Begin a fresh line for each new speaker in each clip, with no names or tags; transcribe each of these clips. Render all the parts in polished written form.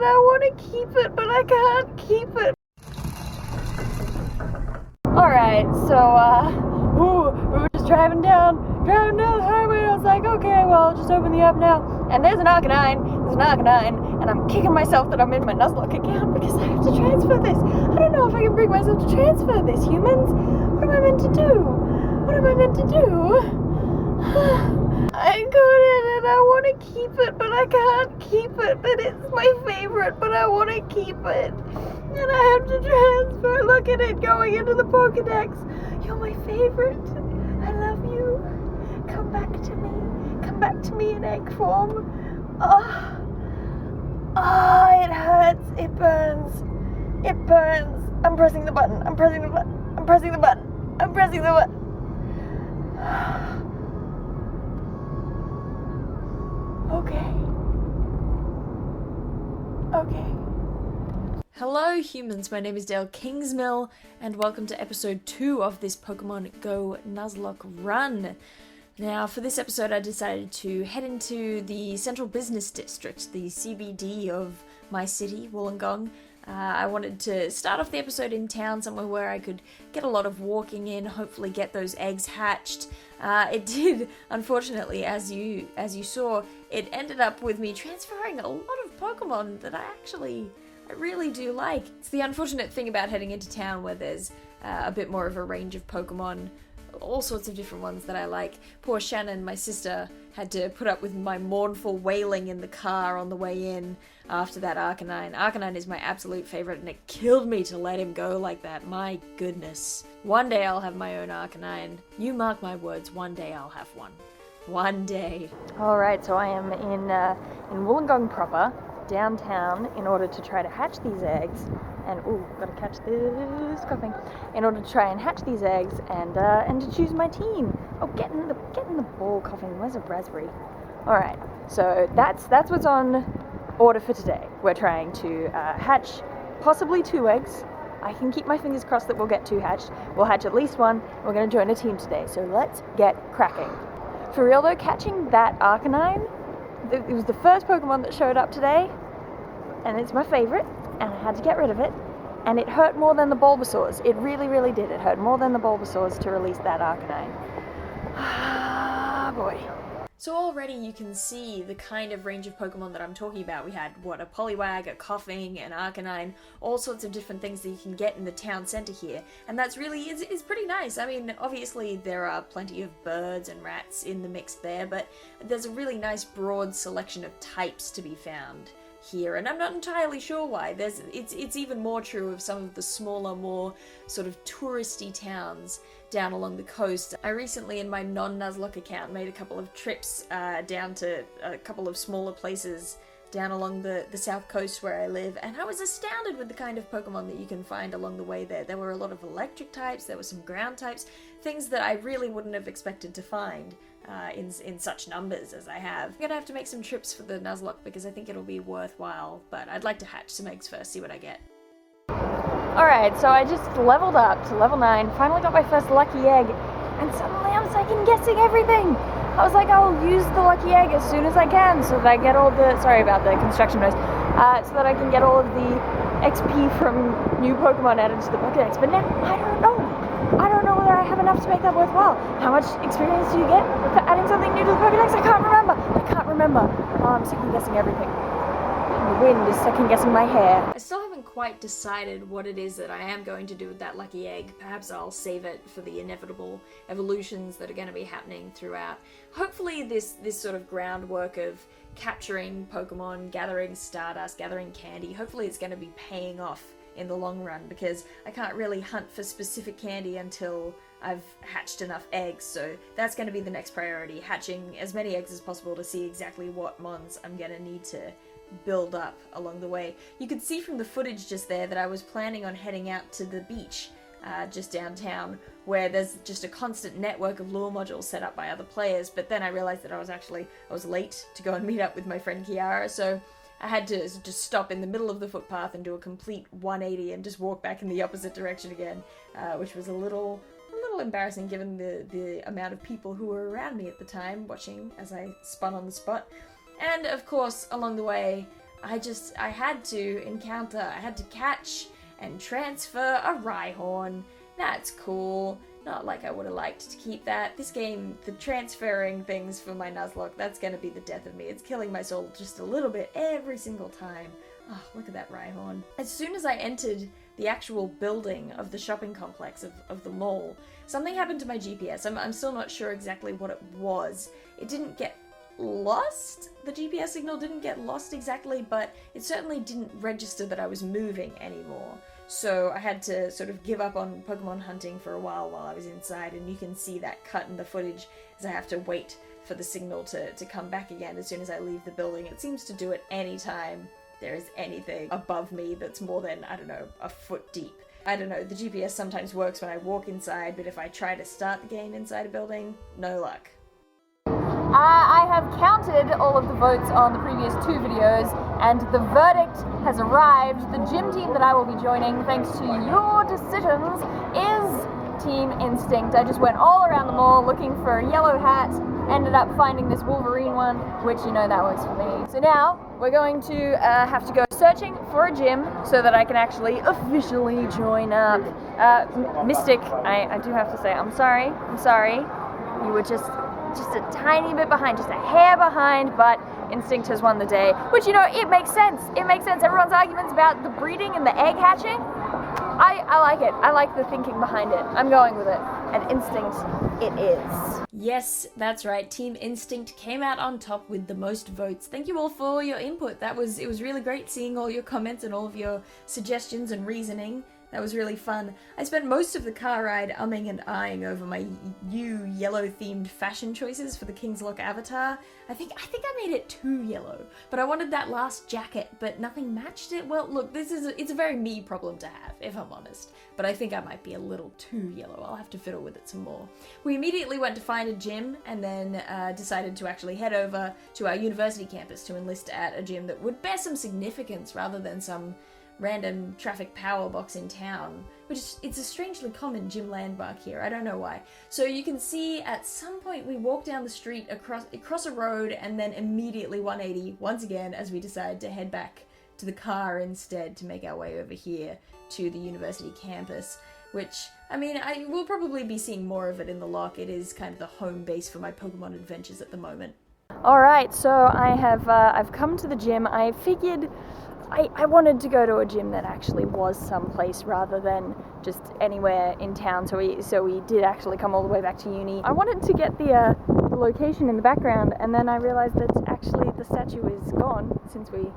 and I want to keep it, but I can't keep it. Alright, so, we were just driving down the highway, and I was like, okay, well, I'll just open the app now. And there's an Arcanine, and I'm kicking myself that I'm in my Nuzlocke account because I have to transfer this. I don't know if I can bring myself to transfer this, humans. What am I meant to do? I couldn't, and I want to keep it, but I can't keep it. But it's my favorite, but I want to keep it. And I have to transfer. Look at it going into the Pokedex. You're my favorite. I love you. Come back to me. Come back to me in egg form. It hurts. It burns. It burns. I'm pressing the button. Okay.
Hello humans, my name is Dael Kingsmill, and welcome to episode 2 of this Pokemon Go Nuzlocke run. Now, for this episode I decided to head into the Central Business District, the CBD of my city, Wollongong. I wanted to start off the episode in town, somewhere where I could get a lot of walking in, hopefully get those eggs hatched. It did, unfortunately, as you saw, it ended up with me transferring a lot of Pokemon that I really do like. It's the unfortunate thing about heading into town where there's a bit more of a range of Pokemon, all sorts of different ones that I like. Poor Shannon, my sister, had to put up with my mournful wailing in the car on the way in after that Arcanine. Arcanine is my absolute favourite, and it killed me to let him go like that. My goodness. One day I'll have my own Arcanine. You mark my words, one day I'll have one. One day.
Alright, so I am in Wollongong proper, downtown, in order to try to hatch these eggs. And gotta catch this coughing. In order to try and hatch these eggs and to choose my team. Oh, get in the ball, coughing. Where's a raspberry? Alright, so that's what's on order for today. We're trying to hatch possibly 2 eggs. I can keep my fingers crossed that we'll get 2 hatched. We'll hatch at least 1. We're gonna join a team today, so let's get cracking. For real though, catching that Arcanine, it was the first Pokemon that showed up today, and it's my favorite, and I had to get rid of it, and it hurt more than the Bulbasaurs. It really, really did. It hurt more than the Bulbasaurs to release that Arcanine. Ah, boy.
So already you can see the kind of range of Pokemon that I'm talking about. We had, a Poliwag, a Coughing, an Arcanine, all sorts of different things that you can get in the town centre here. And that's really, is pretty nice. I mean, obviously there are plenty of birds and rats in the mix there, but there's a really nice broad selection of types to be found here, and I'm not entirely sure why. It's even more true of some of the smaller, more sort of touristy towns down along the coast. I recently, in my non-Nuzlocke account, made a couple of trips down to a couple of smaller places down along the south coast where I live, and I was astounded with the kind of Pokemon that you can find along the way there. There were a lot of electric types, there were some ground types, things that I really wouldn't have expected to find in such numbers as I have. I'm gonna have to make some trips for the Nuzlocke because I think it'll be worthwhile, but I'd like to hatch some eggs first, see what I get.
Alright, so I just leveled up to level 9, finally got my first lucky egg, and suddenly I'm second guessing everything! I was like, I'll use the lucky egg as soon as I can so that I get all the, sorry about the construction noise, so that I can get all of the XP from new Pokemon added to the Pokedex, but now I don't know whether I have enough to make that worthwhile. How much experience do you get for adding something new to the Pokedex? I can't remember. Oh, I'm second guessing everything. And the wind is second guessing my hair.
I still haven't quite decided what it is that I am going to do with that lucky egg. Perhaps I'll save it for the inevitable evolutions that are going to be happening throughout. Hopefully this sort of groundwork of capturing Pokemon, gathering stardust, gathering candy, hopefully it's going to be paying off in the long run, because I can't really hunt for specific candy until I've hatched enough eggs, so that's going to be the next priority, hatching as many eggs as possible to see exactly what mons I'm going to need to build up along the way. You could see from the footage just there that I was planning on heading out to the beach just downtown, where there's just a constant network of lure modules set up by other players, but then I realized that I was late to go and meet up with my friend Kiara, so I had to just stop in the middle of the footpath and do a complete 180 and just walk back in the opposite direction again, which was a little embarrassing given the amount of people who were around me at the time watching as I spun on the spot. And of course, along the way, I had to catch and transfer a Rhyhorn. That's cool. Not like I would have liked to keep that. This game, the transferring things for my Nuzlocke, that's gonna be the death of me. It's killing my soul just a little bit every single time. Oh, look at that Rhyhorn. As soon as I entered the actual building of the shopping complex of the mall, something happened to my GPS. I'm still not sure exactly what it was. It didn't get lost? The GPS signal didn't get lost exactly, but it certainly didn't register that I was moving anymore. So I had to sort of give up on Pokemon hunting for a while I was inside, and you can see that cut in the footage as I have to wait for the signal to come back again as soon as I leave the building. It seems to do it anytime there is anything above me that's more than, I don't know, a foot deep. I don't know, the GPS sometimes works when I walk inside, but if I try to start the game inside a building, no luck.
I have counted all of the votes on the previous 2 videos, and the verdict has arrived. The gym team that I will be joining, thanks to your decisions, is Team Instinct. I just went all around the mall looking for a yellow hat, ended up finding this Wolverine one, which, you know, that works for me. So now we're going to have to go searching for a gym so that I can actually officially join up. Mystic, I do have to say, I'm sorry. You were just a tiny bit behind, just a hair behind, but Instinct has won the day, which, you know, it makes sense. Everyone's arguments about the breeding and the egg hatching, I like it. I like the thinking behind it. I'm going with it. And Instinct, it is.
Yes, that's right. Team Instinct came out on top with the most votes. Thank you all for your input. It was really great seeing all your comments and all of your suggestions and reasoning. That was really fun. I spent most of the car ride umming and eyeing over my yellow-themed fashion choices for the Kingslock avatar. I think I made it too yellow, but I wanted that last jacket, but nothing matched it. Well, look, it's a very me problem to have, if I'm honest, but I think I might be a little too yellow. I'll have to fiddle with it some more. We immediately went to find a gym and then decided to actually head over to our university campus to enlist at a gym that would bear some significance rather than some random traffic power box in town, which it's a strangely common gym landmark here. I don't know why. So you can see at some point we walk down the street across a road and then immediately 180 once again as we decide to head back to the car instead to make our way over here to the university campus, which, I mean, I will probably be seeing more of it in the lock. It is kind of the home base for my Pokemon adventures at the moment.
Alright, so I've come to the gym. I figured I wanted to go to a gym that actually was someplace rather than just anywhere in town, so we did actually come all the way back to uni. I wanted to get the location in the background, and then I realized that actually the statue is gone since we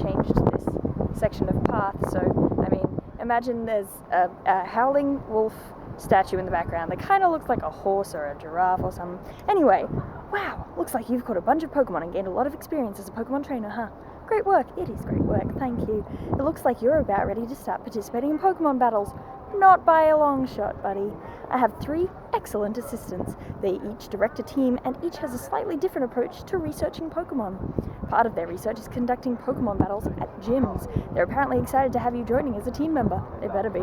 changed this section of path. So, I mean, imagine there's a howling wolf statue in the background that kind of looks like a horse or a giraffe or something. Anyway, wow, looks like you've caught a bunch of Pokemon and gained a lot of experience as a Pokemon trainer, huh? Great work. It is great work, thank you. It looks like you're about ready to start participating in Pokemon battles. Not by a long shot, buddy. I have 3 excellent assistants. They each direct a team and each has a slightly different approach to researching Pokemon. Part of their research is conducting Pokemon battles at gyms. They're apparently excited to have you joining as a team member. They better be.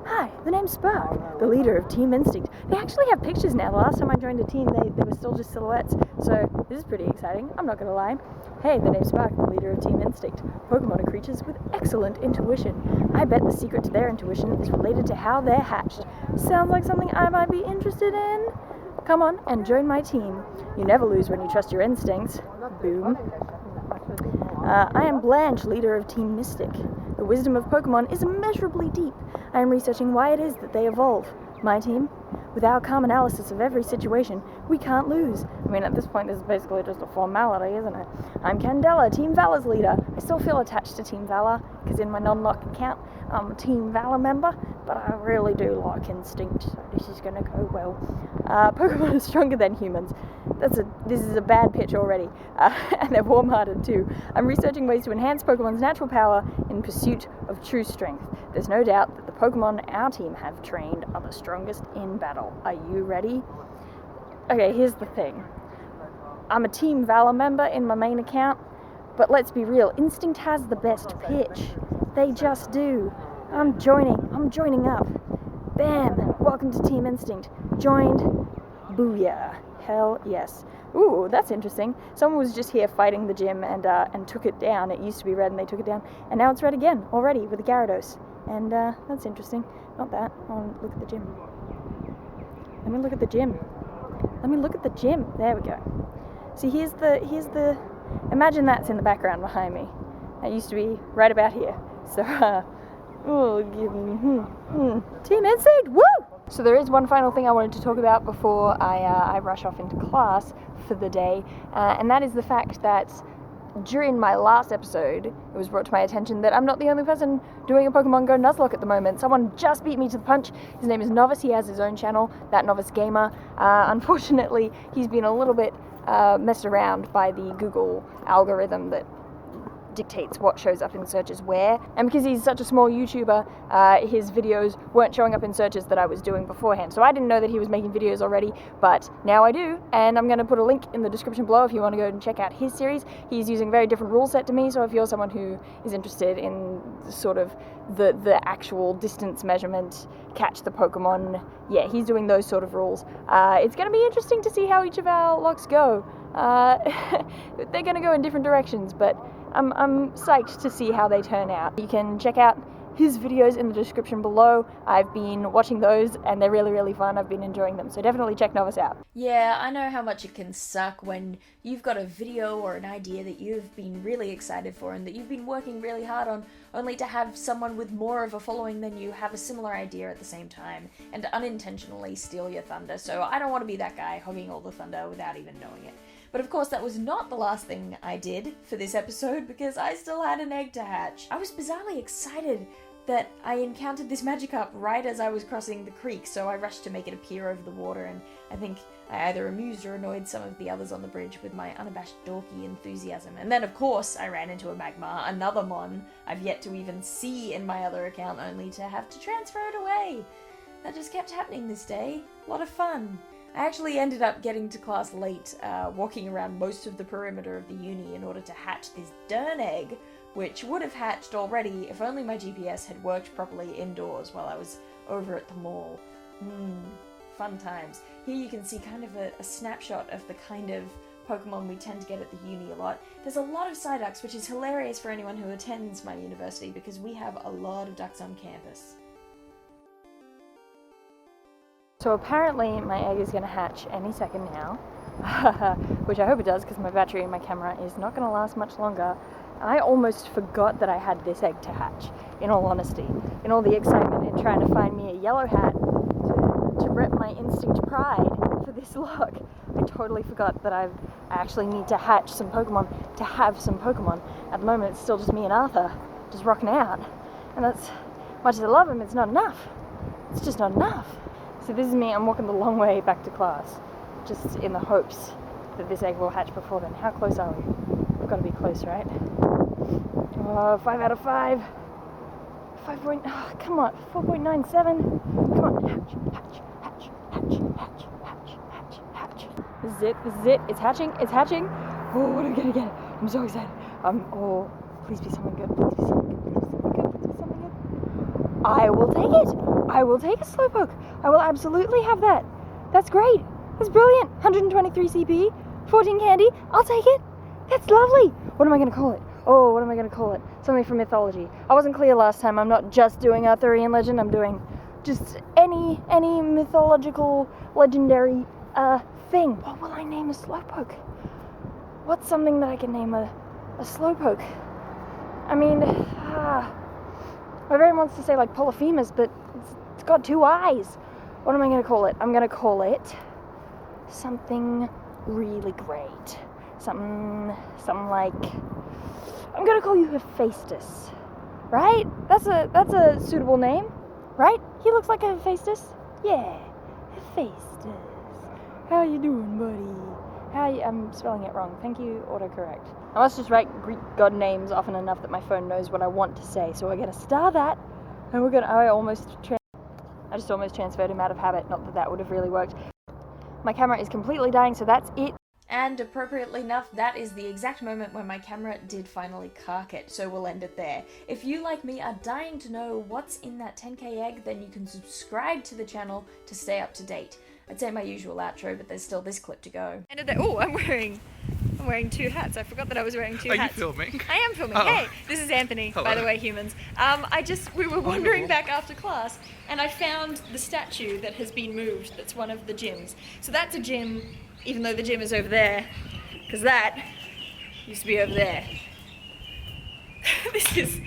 Hi, the name's Spark, the leader of Team Instinct. They actually have pictures now. The last time I joined a team, they were still just silhouettes. So this is pretty exciting, I'm not gonna lie. Hey, the name's Spark, the leader of Team Instinct. Pokemon are creatures with excellent intuition. I bet the secret to their intuition is related to how they're hatched. Sounds like something I might be interested in. Come on and join my team. You never lose when you trust your instincts. Boom. I am Blanche, leader of Team Mystic. The wisdom of Pokemon is immeasurably deep. I am researching why it is that they evolve. My team? With our calm analysis of every situation, we can't lose. I mean, at this point, this is basically just a formality, isn't it? I'm Candela, Team Valor's leader. I still feel attached to Team Valor, because in my non-lock account, I'm a Team Valor member, but I really do like Instinct, so this is gonna go well. Pokemon are stronger than humans. This is a bad pitch already, and they're warm-hearted too. I'm researching ways to enhance Pokemon's natural power in pursuit of true strength. There's no doubt that the Pokemon our team have trained are the strongest in battle. Are you ready? Okay, here's the thing. I'm a Team Valor member in my main account, but let's be real, Instinct has the best pitch. They just do. I'm joining up. Bam! Welcome to Team Instinct. Joined. Booyah. Hell yes. Ooh, that's interesting. Someone was just here fighting the gym and took it down. It used to be red and they took it down. And now it's red again, already, with a Gyarados. And that's interesting. Not that. Oh, look at the gym. Let me look at the gym. Let me look at the gym. There we go. See, here's the... Imagine that's in the background behind me. That used to be right about here. So, Team Instinct, woo! So there is one final thing I wanted to talk about before I rush off into class for the day, and that is the fact that during my last episode, it was brought to my attention that I'm not the only person doing a Pokemon Go Nuzlocke at the moment. Someone just beat me to the punch. His name is Novice. He has his own channel, That Novice Gamer. Unfortunately, he's been a little bit messed around by the Google algorithm that dictates what shows up in searches where, and because he's such a small YouTuber, his videos weren't showing up in searches that I was doing beforehand. So I didn't know that he was making videos already, but now I do, and I'm going to put a link in the description below if you want to go and check out his series. He's using a very different rule set to me, so if you're someone who is interested in sort of the actual distance measurement, catch the Pokemon, yeah, he's doing those sort of rules. It's going to be interesting to see how each of our locks go. They're going to go in different directions, but I'm psyched to see how they turn out. You can check out his videos in the description below. I've been watching those and they're really, really fun. I've been enjoying them, so definitely check Novice out.
Yeah, I know how much it can suck when you've got a video or an idea that you've been really excited for and that you've been working really hard on, only to have someone with more of a following than you have a similar idea at the same time and unintentionally steal your thunder. So I don't want to be that guy hogging all the thunder without even knowing it. But of course that was not the last thing I did for this episode, because I still had an egg to hatch. I was bizarrely excited that I encountered this Magikarp right as I was crossing the creek, so I rushed to make it appear over the water, and I think I either amused or annoyed some of the others on the bridge with my unabashed dorky enthusiasm. And then of course I ran into a Magmar, another Mon I've yet to even see in my other account, only to have to transfer it away. That just kept happening this day. A lot of fun. I actually ended up getting to class late, walking around most of the perimeter of the uni in order to hatch this darn egg, which would have hatched already if only my GPS had worked properly indoors while I was over at the mall. Fun times. Here you can see kind of a snapshot of the kind of Pokemon we tend to get at the uni a lot. There's a lot of Psyducks, which is hilarious for anyone who attends my university because we have a lot of ducks on campus.
So apparently my egg is going to hatch any second now, which I hope it does because my battery in my camera is not going to last much longer. I almost forgot that I had this egg to hatch, in all honesty. In all the excitement in trying to find me a yellow hat to rep my instinct pride for this lock, I totally forgot that I actually need to hatch some Pokemon to have some Pokemon. At the moment it's still just me and Arthur, just rocking out. And that's, much as I love him, it's not enough. It's just not enough. So this is me, I'm walking the long way back to class, just in the hopes that this egg will hatch before then. How close are we? We've got to be close, right? 5 out of 5. 5 point, come on, 4.97. Come on, hatch. This is it, it's hatching. Oh, what am I gonna get? I'm so excited. Oh, please be something good, I will take it. I will take a Slowpoke. I will absolutely have that. That's great. That's brilliant. 123 CP, 14 candy. I'll take it. That's lovely. What am I going to call it? Oh, what am I going to call it? Something from mythology. I wasn't clear last time. I'm not just doing Arthurian legend. I'm doing just any mythological, legendary thing. What will I name a Slowpoke? What's something that I can name a Slowpoke? I mean, my brain wants to say like Polyphemus, but it's got 2 eyes. What am I going to call it? I'm going to call it something really great. Something like, I'm going to call you Hephaestus. Right? That's a suitable name, right? He looks like a Hephaestus. Yeah, Hephaestus. How you doing, buddy? I'm spelling it wrong. Thank you, autocorrect. I must just write Greek god names often enough that my phone knows what I want to say. So we're gonna star that, and I just almost transferred him out of habit. Not that that would have really worked. My camera is completely dying, so that's it.
And appropriately enough, that is the exact moment when my camera did finally cark it, so we'll end it there. If you, like me, are dying to know what's in that 10k egg, then you can subscribe to the channel to stay up to date. I'd say my usual outro, but there's still this clip to go.
Oh, I'm wearing 2 hats. I forgot that I was wearing 2 hats.
Are you filming?
I am filming.
Oh.
Hey, this is Anthony,
Hello.
by the way, humans. We were wandering back after class, and I found the statue that has been moved. That's one of the gyms. So that's a gym, even though the gym is over there, because that used to be over there. This is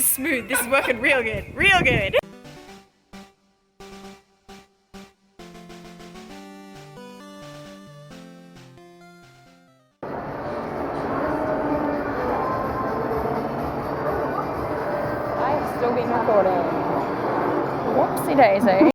smooth. This is working real good. Real good. I've still been recording. Whoopsie daisy.